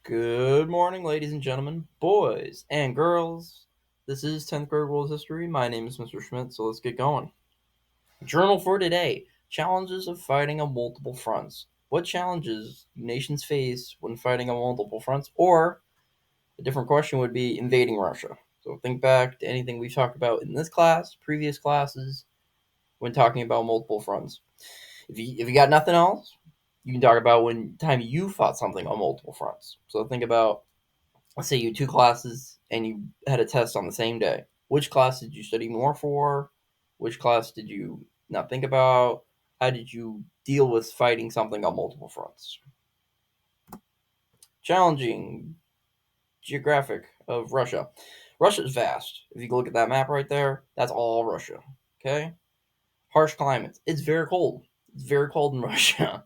Good morning, ladies and gentlemen, boys and girls. This is 10th grade world history. My name is Mr. Schmidt, so let's get going. Journal for today: Challenges of fighting on multiple fronts. What challenges do nations face when fighting on multiple fronts? Or a different question would be invading Russia. So think back to anything we've talked about in this class, previous classes, when talking about multiple fronts. If you got nothing else, you can talk about when time you fought something on multiple fronts. So think about, let's say you had two classes and you had a test on the same day. Which class did you study more for? Which class did you not think about? How did you deal with fighting something on multiple fronts? Challenging geographic of Russia. Russia is vast. If you look at that map right there, that's all Russia. Okay? Harsh climates. It's very cold. It's very cold in Russia.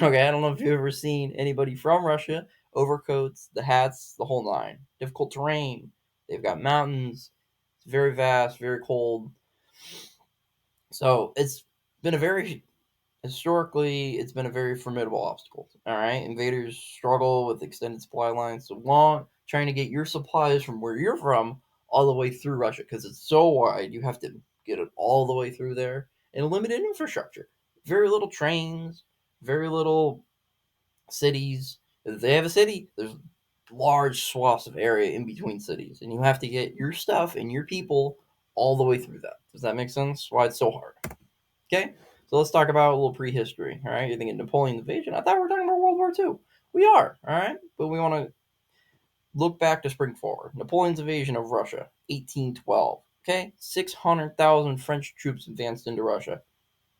Okay, I don't know if you've ever seen anybody from Russia. Overcoats, the hats, the whole nine. Difficult terrain. They've got mountains. It's very vast, very cold. So it's been a very historically, it's been a very formidable obstacle. All right, invaders struggle with extended supply lines, so long trying to get your supplies from where you're from all the way through Russia because it's so wide. You have to get it all the way through there, and limited infrastructure. Very little trains, very little cities. If they have a city, there's large swaths of area in between cities, and you have to get your stuff and your people all the way through that. Does that make sense? Why it's so hard? Okay, so let's talk about a little prehistory. All right, you're thinking Napoleon's invasion. I thought we were talking about World War II. We are, all right, but we want to look back to spring forward. Napoleon's invasion of Russia, 1812. Okay, 600,000 French troops advanced into Russia.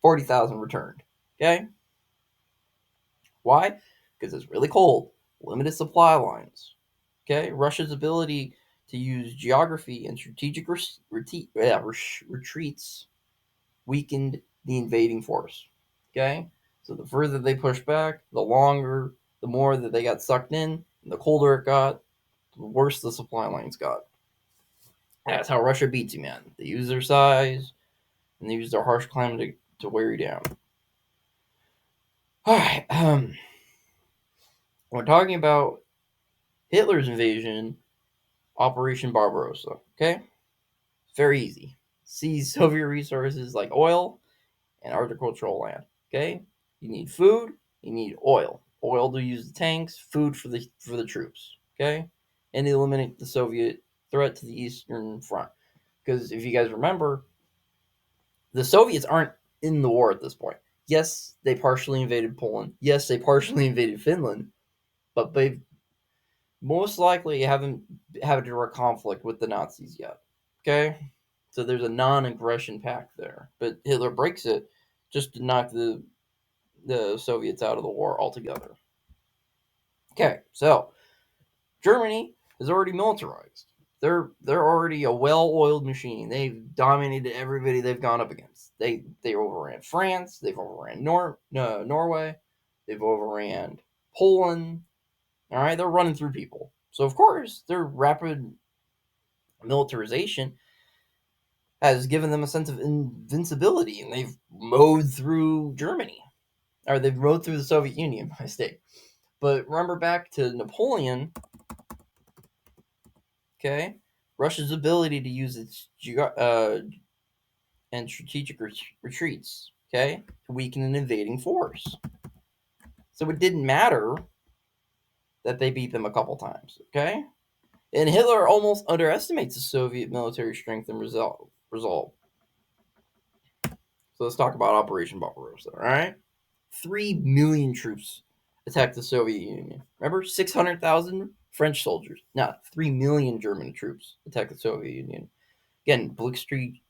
40,000 returned. Okay, why? Because it's really cold, limited supply lines. Okay, Russia's ability to use geography and strategic retreats weakened the invading force. Okay, so the further they pushed back, the longer, the more that they got sucked in, and the colder it got, the worse the supply lines got. That's how Russia beats you, man. They use their size and they use their harsh climate to wear you down. All right, we're talking about Hitler's invasion, Operation Barbarossa. Okay, very easy. Seize Soviet resources like oil and agricultural land. Okay, you need food, you need oil. Oil to use the tanks, food for the troops. Okay, and eliminate the Soviet threat to the Eastern Front. Because if you guys remember, the Soviets aren't in the war at this point. Yes, they partially invaded Poland. Yes, they partially invaded Finland, but they most likely haven't had a direct conflict with the Nazis yet. Okay, so there's a non-aggression pact there, but Hitler breaks it just to knock the Soviets out of the war altogether. Okay, so Germany is already militarized. They're already a well-oiled machine. They've dominated everybody they've gone up against. They overran France. They've overran Norway. They've overran Poland. All right, they're running through people. So of course, their rapid militarization has given them a sense of invincibility, and they've mowed through Germany, or they've mowed through the Soviet Union. I state. But remember back to Napoleon, okay? Russia's ability to use its and strategic retreats, okay, to weaken an invading force. So it didn't matter that they beat them a couple times, okay? And Hitler almost underestimates the Soviet military strength and resolve. So let's talk about Operation Barbarossa, all right? 3 million troops attacked the Soviet Union. Remember, 600,000 French soldiers. Now, 3 million German troops attacked the Soviet Union. Again, blitzkrieg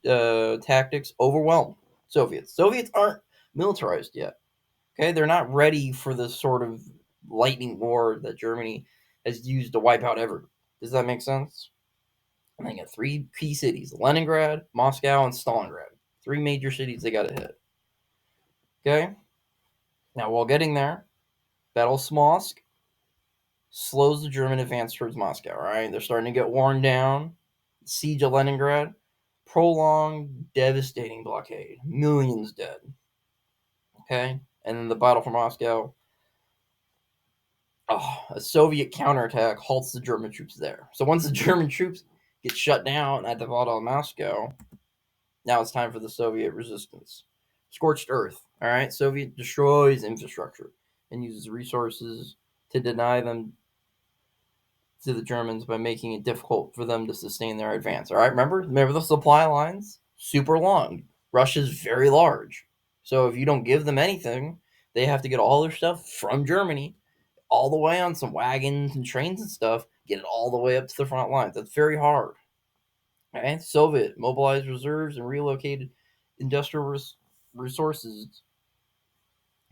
tactics overwhelmed Soviets. Soviets aren't militarized yet. Okay, they're not ready for the sort of lightning war that Germany has used to wipe out everyone. Does that make sense? And they got three key cities: Leningrad, Moscow, and Stalingrad. Three major cities they got to hit. Okay, now while getting there, Battle of Smolensk slows the German advance towards Moscow. All right, they're starting to get worn down. Siege of Leningrad, prolonged, devastating blockade, millions dead. Okay, and then the battle for Moscow. a Soviet counterattack halts the German troops there. So once the German troops get shut down at the Battle of Moscow, now it's time for the Soviet resistance. Scorched earth. All right, Soviet destroys infrastructure and uses resources to deny them to the Germans by making it difficult for them to sustain their advance. All right, remember the supply lines? Super long. Russia's very large. So if you don't give them anything, they have to get all their stuff from Germany all the way on some wagons and trains and stuff, get it all the way up to the front lines. That's very hard. Okay? Soviet mobilized reserves and relocated industrial resources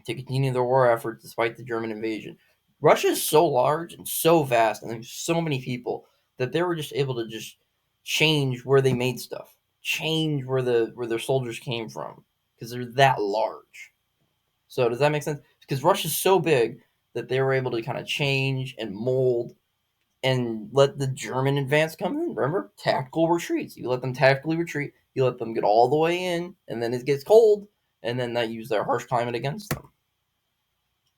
to continue their war effort despite the German invasion. Russia is so large and so vast, and there's so many people that they were just able to just change where they made stuff, change where their soldiers came from, because they're that large. So does that make sense? Because Russia's so big that they were able to kind of change and mold and let the German advance come in. Remember, tactical retreats. You let them tactically retreat. You let them get all the way in, and then it gets cold, and then they use their harsh climate against them.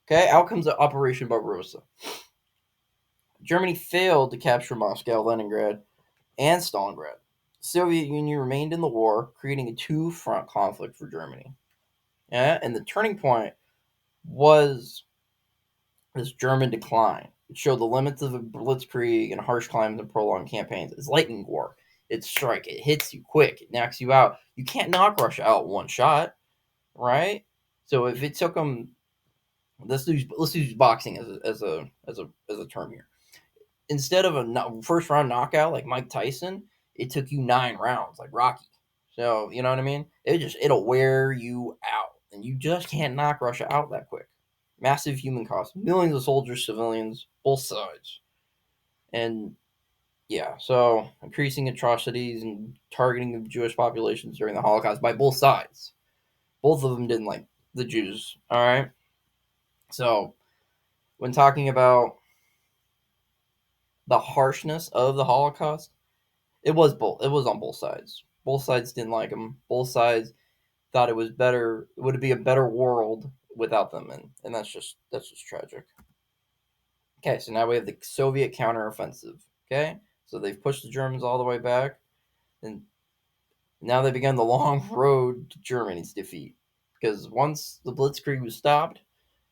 Okay, outcomes of Operation Barbarossa. Germany failed to capture Moscow, Leningrad, and Stalingrad. The Soviet Union remained in the war, creating a two-front conflict for Germany. Yeah, and the turning point was this German decline. It showed the limits of a blitzkrieg and harsh climates and prolonged campaigns. It's lightning war. It's strike. It hits you quick. It knocks you out. You can't knock Russia out one shot, right? So if it took them, let's use boxing as a term here. Instead of a first round knockout like Mike Tyson, it took you 9 rounds like Rocky. So you know what I mean? It'll wear you out, and you just can't knock Russia out that quick. Massive human cost, millions of soldiers, civilians, both sides, and yeah, so increasing atrocities and targeting of Jewish populations during the Holocaust by both sides. Both of them didn't like the Jews. All right, so when talking about the harshness of the Holocaust, it was both. It was on both sides. Both sides didn't like them. Both sides thought it was better. It would be a better world without them, and that's just tragic. Okay, so now we have the Soviet counteroffensive. Okay, so they've pushed the Germans all the way back, and now they began the long road to Germany's defeat. Because once the Blitzkrieg was stopped,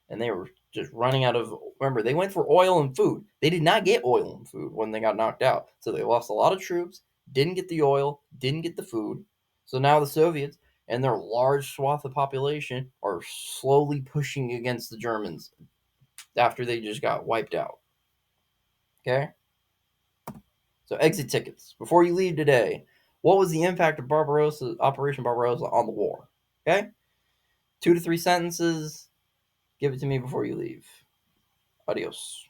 and they were just running out of. Remember, they went for oil and food. They did not get oil and food when they got knocked out, so they lost a lot of troops. Didn't get the oil, didn't get the food. So now the Soviets and their large swath of population are slowly pushing against the Germans after they just got wiped out. Okay? So exit tickets. Before you leave today, what was the impact of Operation Barbarossa on the war? Okay? 2 to 3 sentences. Give it to me before you leave. Adios.